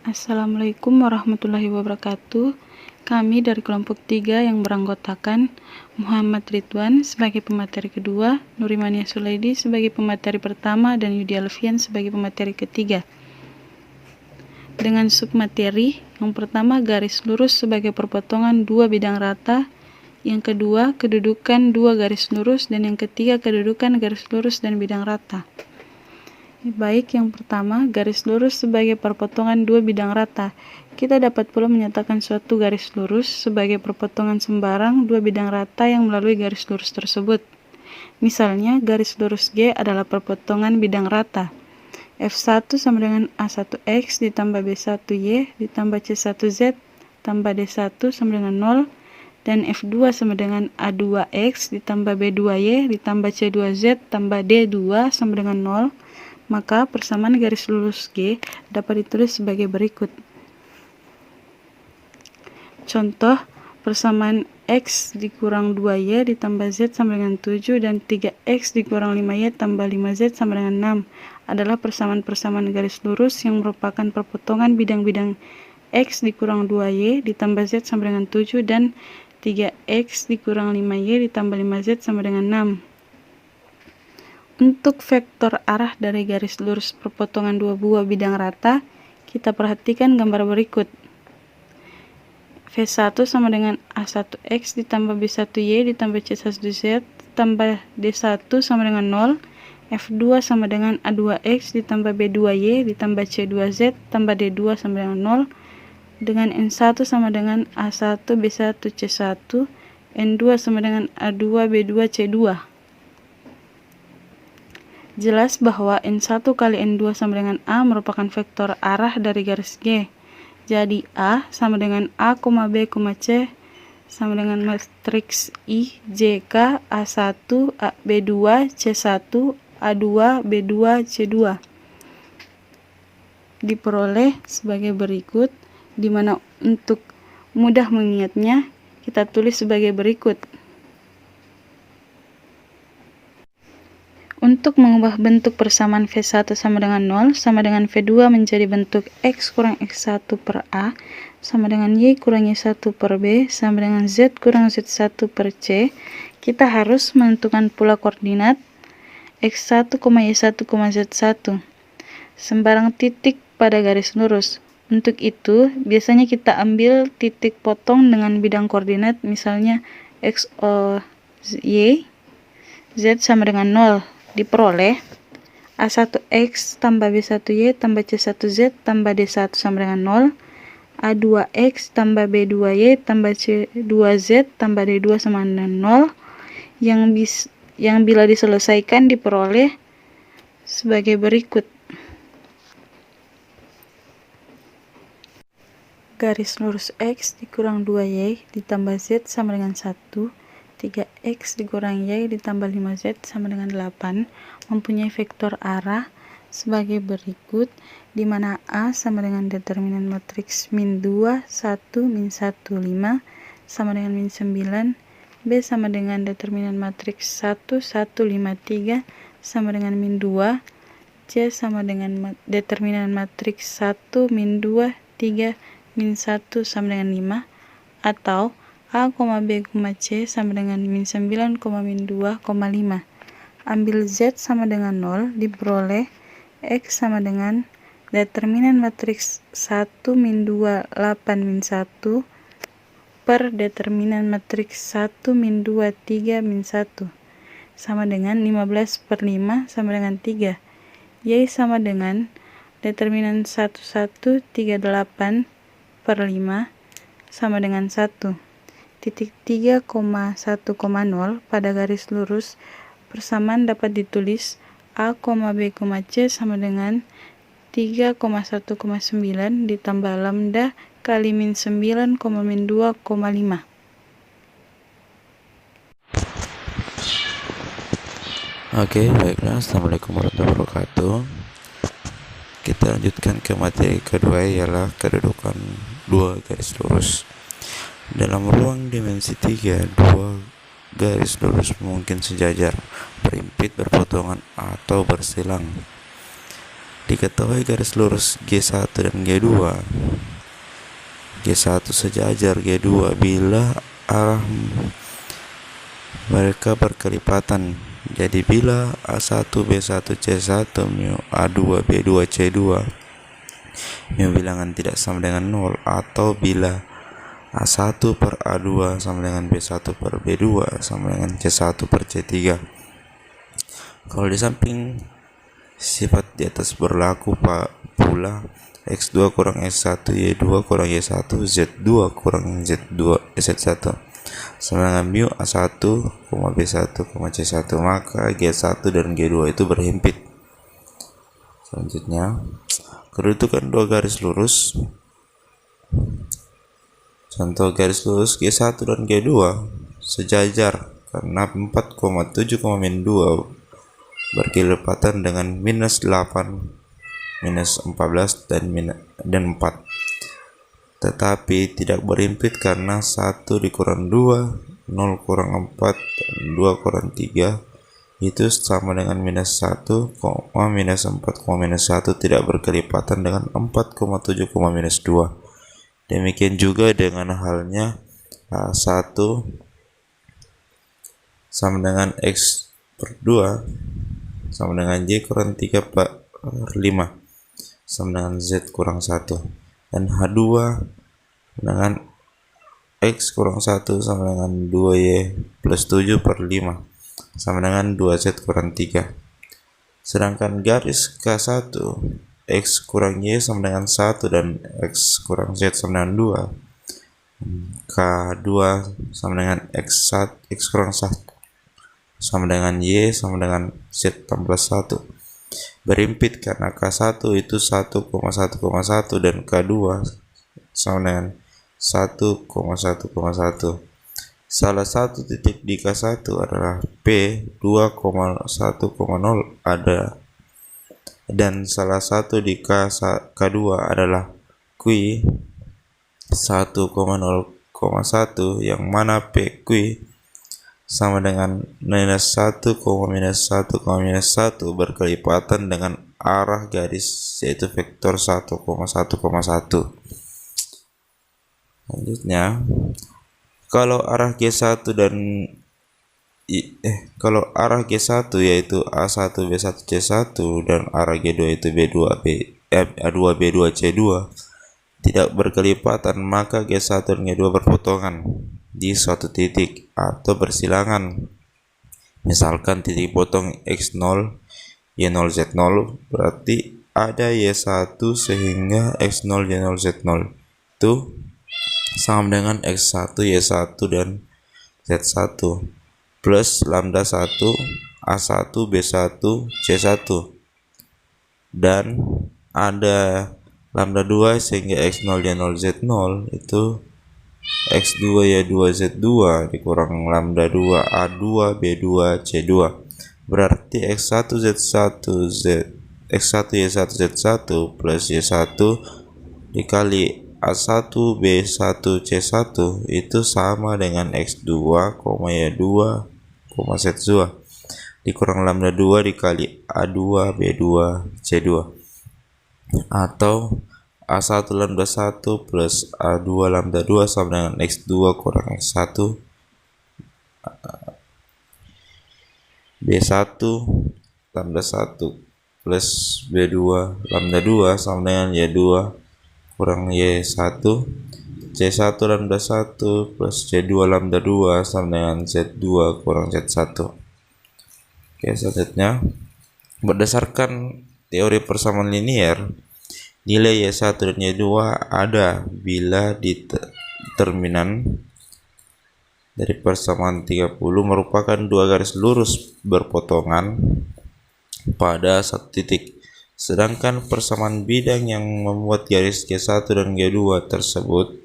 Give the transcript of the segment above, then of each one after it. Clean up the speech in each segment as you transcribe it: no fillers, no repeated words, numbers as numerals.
Assalamualaikum warahmatullahi wabarakatuh. Kami dari kelompok 3 yang beranggotakan Muhammad Ridwan sebagai pemateri kedua, Nurimania Sulaidi sebagai pemateri pertama, dan Yudi Alfian sebagai pemateri ketiga. Dengan submateri, yang pertama garis lurus sebagai perpotongan dua bidang rata, yang kedua kedudukan dua garis lurus, dan yang ketiga kedudukan garis lurus dan bidang rata. Baik, yang pertama, garis lurus sebagai perpotongan dua bidang rata. Kita dapat pula menyatakan suatu garis lurus sebagai perpotongan sembarang dua bidang rata yang melalui garis lurus tersebut. Misalnya, garis lurus G adalah perpotongan bidang rata. F1 sama dengan A1X ditambah B1Y ditambah C1Z tambah D1 sama dengan 0, dan F2 sama dengan A2X ditambah B2Y ditambah C2Z tambah D2 sama dengan 0. Maka persamaan garis lurus G dapat ditulis sebagai berikut. Contoh, persamaan X dikurang 2Y ditambah Z sama dengan 7 dan 3X dikurang 5Y tambah 5Z sama dengan 6 adalah persamaan-persamaan garis lurus yang merupakan perpotongan bidang-bidang X dikurang 2Y ditambah Z sama dengan 7 dan 3X dikurang 5Y ditambah 5Z sama dengan 6. Untuk vektor arah dari garis lurus perpotongan dua buah bidang rata, kita perhatikan gambar berikut. V1 sama dengan A1X ditambah B1Y ditambah C1Z tambah D1 sama dengan 0. F2 sama dengan A2X ditambah B2Y ditambah C2Z tambah D2 sama dengan 0. Dengan N1 sama dengan A1 B1 C1, N2 sama dengan A2 B2 C2. Jelas bahwa N1 kali N2 sama dengan A merupakan vektor arah dari garis G. Jadi A sama dengan A, B, C sama dengan matriks I, JK, A1, B2, C1, A2, B2, C2. Diperoleh sebagai berikut, di mana untuk mudah mengingatnya, kita tulis sebagai berikut. Untuk mengubah bentuk persamaan V1 sama dengan 0 sama dengan V2 menjadi bentuk X kurang X1 per A sama dengan Y kurang Y1 per B sama dengan Z kurang Z1 per C, kita harus menentukan pula koordinat X1, Y1, Z1 sembarang titik pada garis lurus. Untuk itu, biasanya kita ambil titik potong dengan bidang koordinat, misalnya X, Y, Z sama dengan 0. Diperoleh A1X tambah B1Y tambah C1Z tambah D1 sama dengan 0, A2X tambah B2Y tambah C2Z tambah D2 sama dengan 0, yang bila diselesaikan diperoleh sebagai berikut. Garis lurus X dikurang 2Y ditambah Z sama dengan 1, 3X dikurang Y ditambah 5Z sama dengan 8 mempunyai vektor arah sebagai berikut, di mana A sama dengan determinan matriks min 2, 1, min 1, 5 sama dengan min 9, B sama dengan determinan matriks 1, 1, 5, 3 sama dengan min 2, C sama dengan determinan matriks 1, min 2, 3, min 1 sama dengan 5, atau A, B, C sama dengan min 9, min 2, 5. Ambil Z sama dengan 0, diperoleh X sama dengan determinan matriks 1, min 2, 8, min 1 per determinan matriks 1, min 2, 3, min 1 sama dengan 15 per 5 sama dengan 3. Y sama dengan determinan 1, 1, 3, 8 per 5 sama dengan 1. Titik 3,1,0 pada garis lurus persamaan dapat ditulis A, B, C sama dengan 3,1,9 ditambah lambda kali min 9, min 2,5. Oke, baiklah. Assalamualaikum warahmatullahi wabarakatuh. Kita lanjutkan ke materi kedua, ialah kedudukan dua garis lurus. Dalam ruang dimensi 3, dua garis lurus mungkin sejajar, berimpit, berpotongan, atau bersilang. Diketahui garis lurus G1 dan G2. G1 sejajar G2 bila arah mereka berkelipatan. Jadi bila A1 B1 C1 mu A2 B2 C2 mu bilangan tidak sama dengan 0, atau bila A1 per A2 sama dengan B1 per B2 sama dengan C1 per C3. Kalau di samping sifat di atas berlaku pula, X2 kurang S1 Y2 kurang Y1 Z2 kurang Z1 sama dengan mu A1, B1, C1, maka G1 dan G2 itu berhimpit. Selanjutnya, kedudukan dua garis lurus. Contoh garis lurus G1 dan G2 sejajar karena 4,7,-2 berkelipatan dengan -8, -14 dan 4. Tetapi tidak berhimpit karena 1 dikurang 2, 0 kurang 4, dan 2 kurang 3 itu sama dengan -1, -4, tidak berkelipatan dengan 4,7, -2. Demikian juga dengan halnya A1 sama dengan X per 2 sama dengan Y kurang 3 per 5 sama dengan Z kurang 1, dan H2 dengan X kurang 1 sama dengan 2Y plus 7 per 5 sama dengan 2Z kurang 3. Sedangkan garis K1 X kurang Y sama dengan 1 dan X kurang Z sama dengan 2. K2 sama dengan X1, X kurang 1 sama dengan Y sama dengan Z tambah 1. Berhimpit karena K1 itu 1,1,1 dan K2 sama dengan 1,1,1. Salah satu titik di K1 adalah P2,1,0 ada, dan salah satu di K2 adalah Q 1,0,1 yang mana PQ sama dengan -1,-1,-1 berkelipatan dengan arah garis yaitu vektor 1,1,1. Selanjutnya, kalau arah G1 yaitu A1 B1 C1 dan arah G2 itu A2 B2 C2 tidak berkelipatan, maka G1 dan G2 berpotongan di suatu titik atau bersilangan. Misalkan titik potong X0 Y0 Z0, berarti ada Y1 sehingga X0 Y0 Z0 itu sama dengan X1 Y1 dan Z1 plus lambda 1 A1 B1 C1, dan ada lambda 2 sehingga X0 Y0 Z0 itu X2 Y2 Z2 dikurang lambda 2 A2 B2 C2, berarti X1 Z1 X1 Y1 Z1 plus Y1 dikali A1 B1 C1 itu sama dengan X2, Y2, Z2 dikurang lambda 2 dikali A2 B2 C2, atau A1 lambda 1 plus A2 lambda 2 sama dengan X2 kurang X1 B1 lambda 1 plus B2 lambda 2 sama dengan Y2 kurang Y1 C1 lambda 1 plus C2 lambda 2 sama dengan Z2 kurang Z1. Oke, selanjutnya, berdasarkan teori persamaan linear, nilai Y1 dan Y2 ada bila determinan dari persamaan 30 merupakan dua garis lurus berpotongan pada satu titik. Sedangkan persamaan bidang yang membuat garis G1 dan G2 tersebut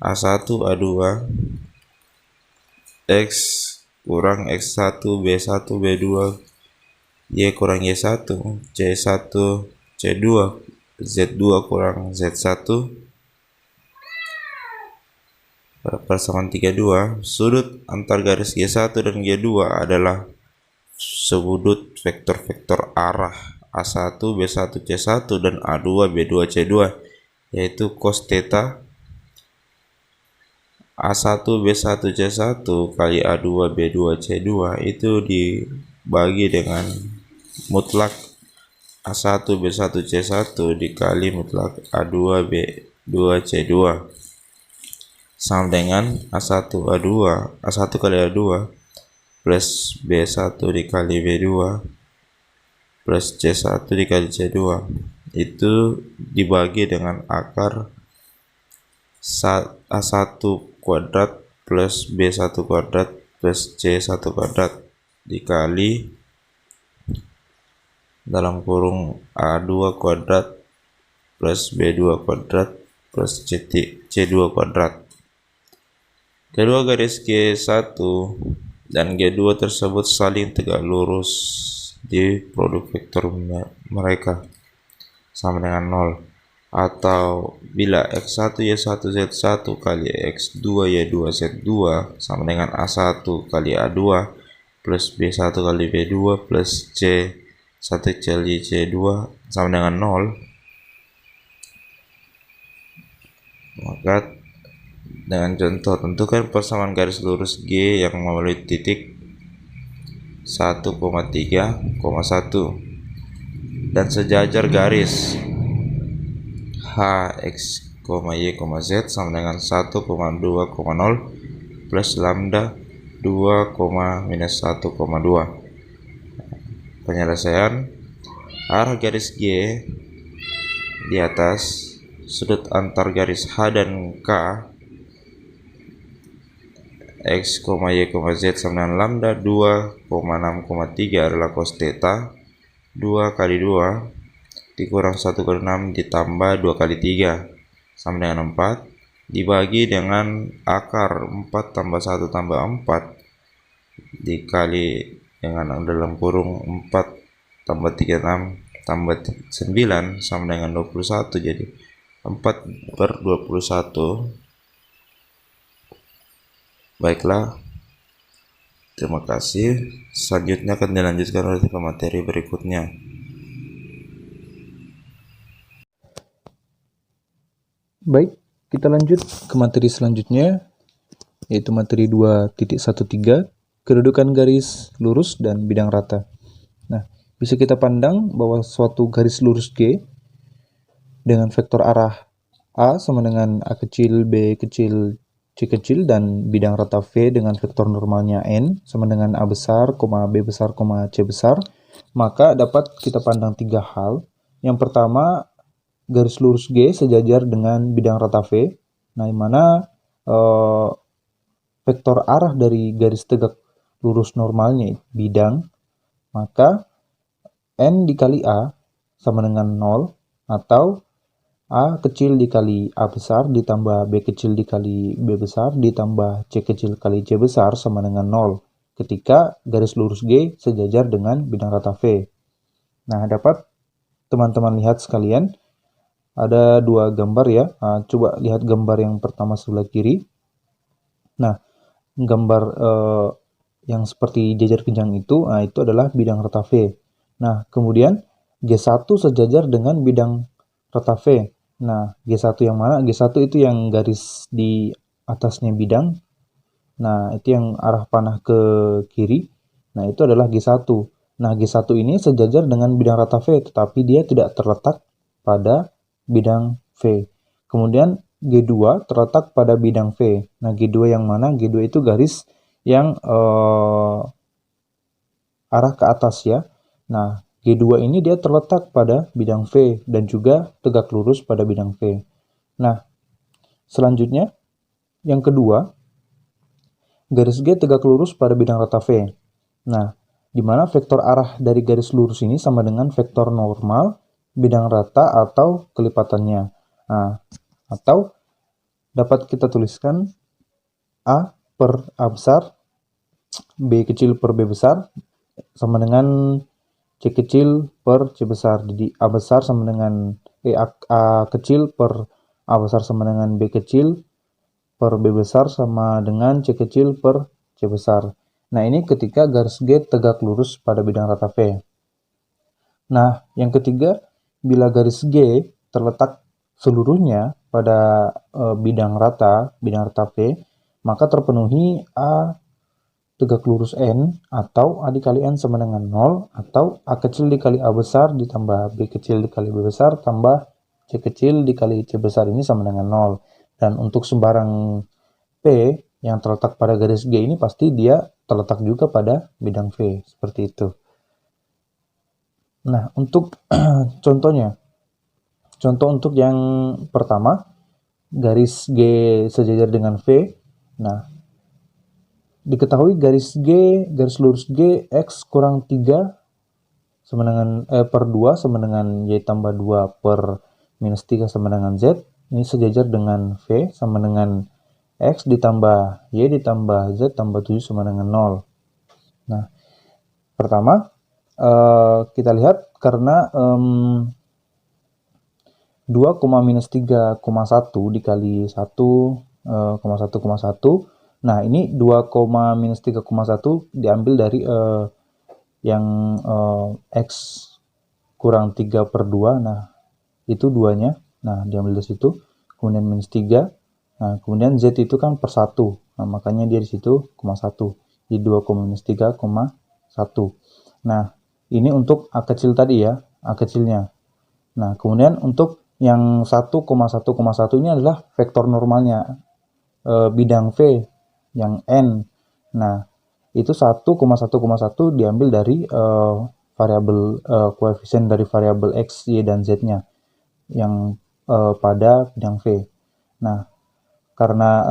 A1 A2 X kurang X1 B1 B2 Y kurang Y1 C1 C2 Z2 kurang Z1. Pada persamaan 32, sudut antar garis G1 dan G2 adalah sudut vektor-vektor arah A1 B1 C1 dan A2 B2 C2, yaitu cos theta A1 B1 C1 kali A2 B2 C2 itu dibagi dengan mutlak A1 B1 C1 dikali mutlak A2 B2 C2 sama dengan A1 kali A2 plus B1 dikali B2 plus C1 dikali C2 itu dibagi dengan akar A1 kuadrat plus B1 kuadrat plus C1 kuadrat dikali dalam kurung A2 kuadrat plus B2 kuadrat plus C2 kuadrat. Kedua garis G1 dan G2 tersebut saling tegak lurus di produk vektor mereka sama dengan 0. Atau bila X1 Y1 Z1 kali X2 Y2 Z2 sama dengan A1 kali A2 plus B1 kali B2 plus C1 kali C2 sama dengan 0, maka dengan contoh tentukan persamaan garis lurus G yang melalui titik 1,3,1 dan sejajar garis H, X, Y, Z sama dengan 1,2,0 plus lambda 2, minus 1,2. Penyelesaian arah garis G di atas sudut antar garis H dan K X, Y, Z sama dengan lambda 2,6,3 adalah cos theta 2 kali 2 dikurang 1 kali 6 ditambah 2 kali 3 sama dengan 4 dibagi dengan akar 4 tambah 1 tambah 4 dikali dengan dalam kurung 4 tambah 3 6 tambah 9 sama dengan 21, jadi 4/21. Baiklah, terima kasih. Selanjutnya akan dilanjutkan oleh materi berikutnya. Baik, kita lanjut ke materi selanjutnya, yaitu materi 2.13, kedudukan garis lurus dan bidang rata. Nah, bisa kita pandang bahwa suatu garis lurus G dengan vektor arah A sama dengan A kecil, B kecil, C kecil, dan bidang rata V dengan vektor normalnya N sama dengan A besar, B besar, C besar, maka dapat kita pandang tiga hal. Yang pertama, garis lurus G sejajar dengan bidang rata V, nah yang mana vektor arah dari garis tegak lurus normalnya bidang, maka N dikali A sama dengan 0, atau A kecil dikali A besar ditambah B kecil dikali B besar ditambah C kecil kali C besar sama dengan 0 ketika garis lurus G sejajar dengan bidang rata V. Nah, dapat teman-teman lihat sekalian, ada dua gambar ya. Nah, coba lihat gambar yang pertama sebelah kiri. Nah, gambar yang seperti jajar kijang itu, nah itu adalah bidang rata V. Nah, kemudian G1 sejajar dengan bidang rata V. Nah, G1 yang mana? G1 itu yang garis di atasnya bidang. Nah, itu yang arah panah ke kiri. Nah, itu adalah G1. Nah, G1 ini sejajar dengan bidang rata V, tetapi dia tidak terletak pada bidang V. Kemudian G2 terletak pada bidang V. Nah, G2 yang mana? G2 itu garis yang arah ke atas ya. Nah, G2 ini dia terletak pada bidang V dan juga tegak lurus pada bidang V. Nah, selanjutnya yang kedua, garis G tegak lurus pada bidang rata V. Nah, di mana vektor arah dari garis lurus ini sama dengan vektor normal bidang rata atau kelipatannya. Nah, atau dapat kita tuliskan A per A besar, B kecil per B besar sama dengan C kecil per C besar. Jadi A besar sama dengan A kecil per A besar sama dengan B kecil per B besar sama dengan C kecil per C besar. Nah, ini ketika garis G tegak lurus pada bidang rata V. Nah, yang ketiga, bila garis G terletak seluruhnya pada bidang rata P, maka terpenuhi A tegak lurus N atau A dikali N sama dengan 0 atau A kecil dikali A besar ditambah B kecil dikali B besar tambah C kecil dikali C besar ini sama dengan 0. Dan untuk sembarang P yang terletak pada garis G ini pasti dia terletak juga pada bidang V, seperti itu. Nah, untuk contohnya, contoh untuk yang pertama, garis G sejajar dengan V. Nah, diketahui garis lurus G X kurang 3 sama dengan per 2 sama dengan Y tambah 2 per minus 3 sama dengan Z. Ini sejajar dengan V sama dengan X ditambah Y ditambah Z tambah 7 sama dengan 0. Nah, pertama, kita lihat karena 2, minus 3,1 dikali 1,1,1. Nah, ini 2, minus 3,1 diambil dari yang X kurang 3 per 2. Nah, itu 2-nya. Nah, diambil dari situ. Kemudian minus 3. Nah, kemudian Z itu kan per 1. Nah, makanya dia di situ, 1. Di 2, minus 3,1. Nah, ini untuk A kecil tadi ya, A kecilnya. Nah, kemudian untuk yang 1,1,1 ini adalah vektor normalnya bidang V yang N. Nah, itu 1,1,1 diambil dari variabel koefisien dari variabel X, Y, dan Z-nya yang pada bidang V. Nah, karena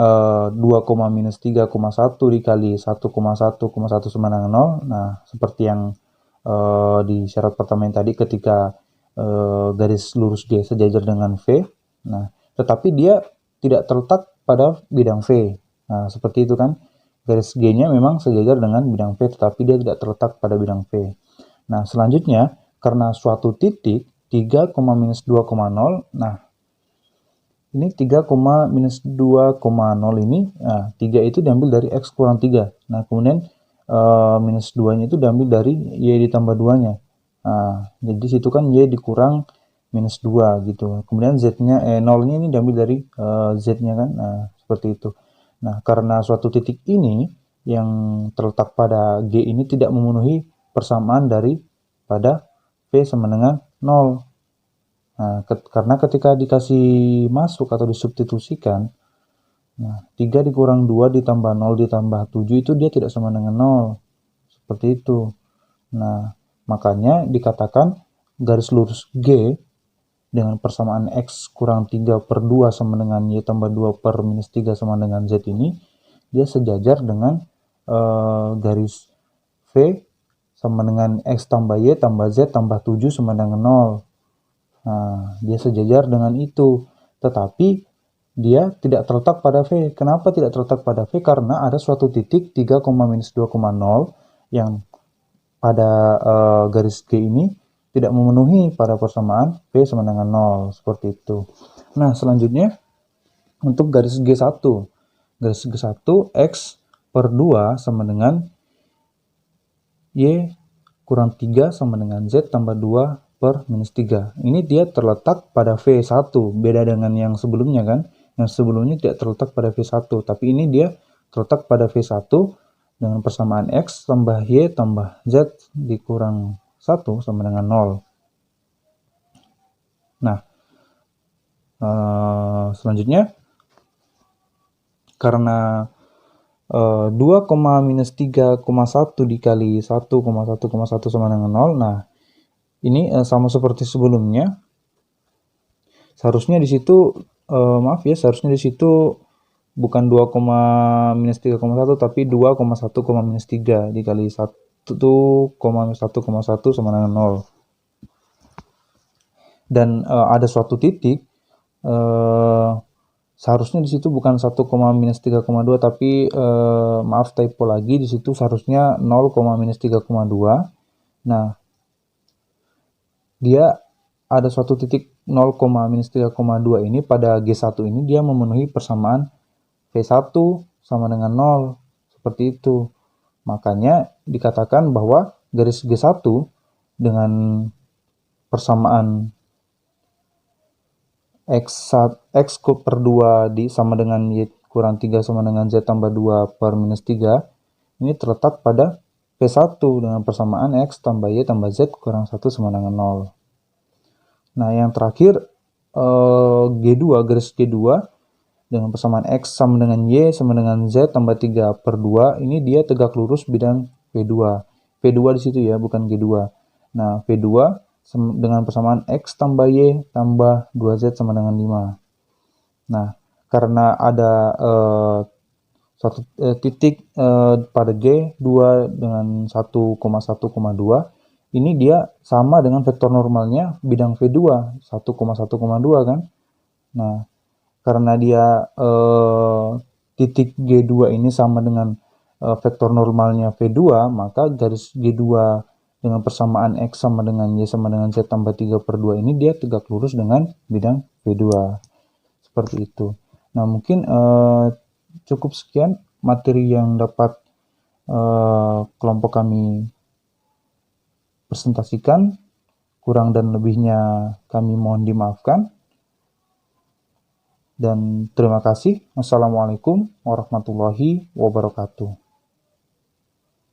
2, minus 3,1 dikali 1,1,1 sama dengan 0. Nah, seperti yang di syarat pertama yang tadi ketika garis lurus G sejajar dengan V. Nah, tetapi dia tidak terletak pada bidang V. Nah, seperti itu kan. Garis G-nya memang sejajar dengan bidang V, tetapi dia tidak terletak pada bidang V. Nah, selanjutnya, karena suatu titik 3, minus 2,0. Nah, ini 3, minus 2,0 ini, nah, 3 itu diambil dari X kurang 3. Nah, kemudian minus 2-nya itu diambil dari Y ditambah 2-nya. Nah, jadi situ kan Y dikurang minus 2 gitu. Kemudian Z-nya, 0-nya ini diambil dari Z-nya kan. Nah, seperti itu. Nah, karena suatu titik ini yang terletak pada G ini tidak memenuhi persamaan dari pada V sama dengan 0. Nah, karena ketika dikasih masuk atau disubstitusikan, nah, 3 dikurang 2 ditambah 0 ditambah 7 itu dia tidak sama dengan 0. Seperti itu. Nah, makanya dikatakan garis lurus G dengan persamaan X kurang 3 per 2 sama dengan Y tambah 2 per minus 3 sama dengan Z ini, dia sejajar dengan garis V sama dengan X tambah Y tambah Z tambah 7 sama dengan 0. Nah, dia sejajar dengan itu. Tetapi dia tidak terletak pada V. Kenapa tidak terletak pada V? Karena ada suatu titik 3, minus 2,0 yang pada garis G ini tidak memenuhi pada persamaan V sama dengan 0. Seperti itu. Nah, selanjutnya untuk garis G1. Garis G1 X per 2 sama dengan Y kurang 3 sama dengan Z tambah 2 per minus 3. Ini dia terletak pada V1. Beda dengan yang sebelumnya kan. Yang sebelumnya tidak terletak pada V1. Tapi ini dia terletak pada V1 dengan persamaan X tambah Y tambah Z dikurang 1 sama dengan 0. Nah, selanjutnya karena 2, minus 3,1 dikali 1,1,1 sama dengan 0. Nah, ini sama seperti sebelumnya. Seharusnya di situ seharusnya di situ bukan 2, minus 3,1 tapi 2, 1, minus 3 dikali 1,1,1 sama dengan 0. Dan ada suatu titik seharusnya di situ bukan 1, minus 3,2 tapi maaf typo lagi, di situ seharusnya 0, minus 3,2. Nah, dia ada suatu titik 0, minus 3,2 ini pada G1 ini dia memenuhi persamaan V1 sama dengan 0. Seperti itu. Makanya dikatakan bahwa garis G1 dengan persamaan X per 2 sama dengan Y kurang 3 sama dengan Z tambah 2 per minus 3 ini terletak pada P1 dengan persamaan X tambah Y tambah Z kurang 1 sama dengan 0. Nah, yang terakhir G2, garis G2 dengan persamaan X sama dengan Y sama dengan Z tambah 3 per 2, ini dia tegak lurus bidang P2. P2 di situ ya, bukan G2. Nah, P2 dengan persamaan X tambah Y tambah 2Z sama dengan 5. Nah, karena ada satu titik pada G2 dengan 1,1,2, ini dia sama dengan vektor normalnya bidang V2 1,1,2 kan. Nah, karena dia titik G2 ini sama dengan vektor normalnya V2, maka garis G2 dengan persamaan X sama dengan Y sama dengan Z tambah 3 per 2 ini dia tegak lurus dengan bidang V2. Seperti itu. Nah, mungkin cukup sekian materi yang dapat kelompok kami presentasikan. Kurang dan lebihnya kami mohon dimaafkan. Dan terima kasih. Wassalamualaikum warahmatullahi wabarakatuh.